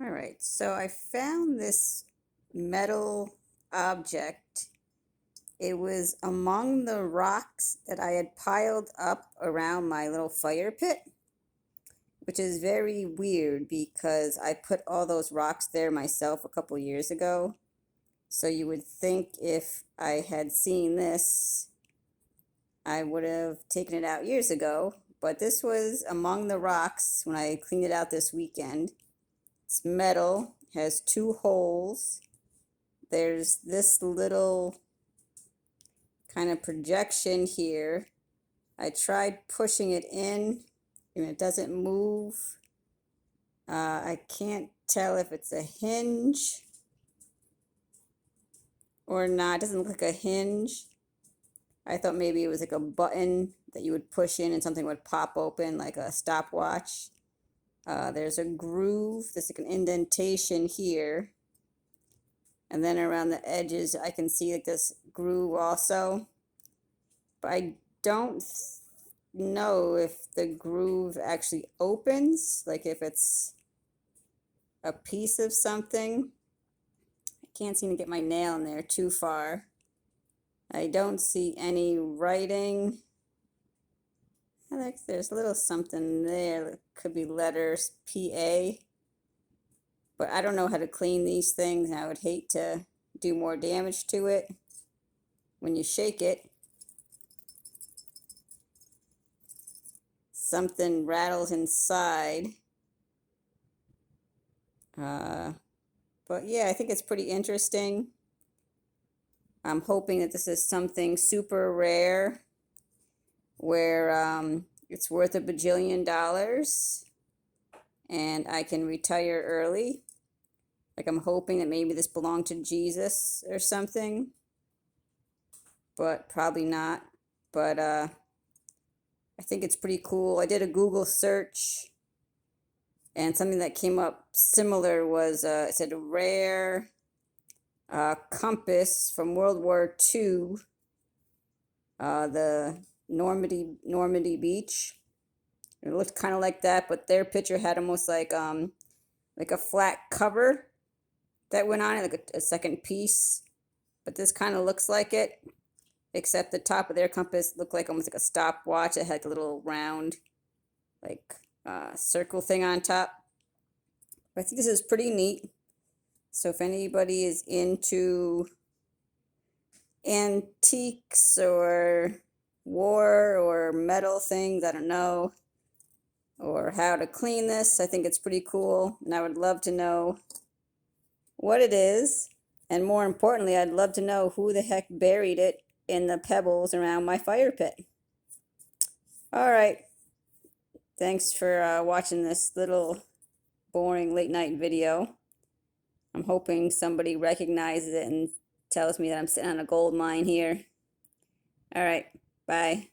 All right, so I found this metal object. It was among the rocks that I had piled up around my little fire pit, which is very weird because I put all those rocks there myself a couple years ago. So you would think if I had seen this, I would have taken it out years ago, but this was among the rocks when I cleaned it out this weekend. It's metal, has two holes. There's this little kind of projection here. I tried pushing it in and it doesn't move. I can't tell if it's a hinge or not. It doesn't look like a hinge. I thought maybe it was like a button that you would push in and something would pop open like a stopwatch. There's a groove. There's like an indentation here. And then around the edges, I can see like this groove also. But I don't know if the groove actually opens, like if it's a piece of something. I can't seem to get my nail in there too far. I don't see any writing. There's a little something there. It could be letters PA. But I don't know how to clean these things, and I would hate to do more damage to it. When you shake it, something rattles inside. But yeah, I think it's pretty interesting. I'm hoping that this is something super rare where it's worth $1 bajillion and I can retire early. Like I'm hoping that maybe this belonged to Jesus or something, but probably not. But I think it's pretty cool. I did a Google search and something that came up similar was, it said rare compass from World War II, the Normandy beach. It looked kind of like that, but their picture had almost like a flat cover that went on it, like a second piece. But this kind of looks like it, except the top of their compass looked like almost like a stopwatch. It had like a little round, like circle thing on top. But I think this is pretty neat. So if anybody is into antiques or war or metal things, I don't know, or how to clean this, I think it's pretty cool. And I would love to know what it is. And more importantly, I'd love to know who the heck buried it in the pebbles around my fire pit. All right. Thanks for watching this little boring late night video. I'm hoping somebody recognizes it and tells me that I'm sitting on a gold mine here. All right. Bye.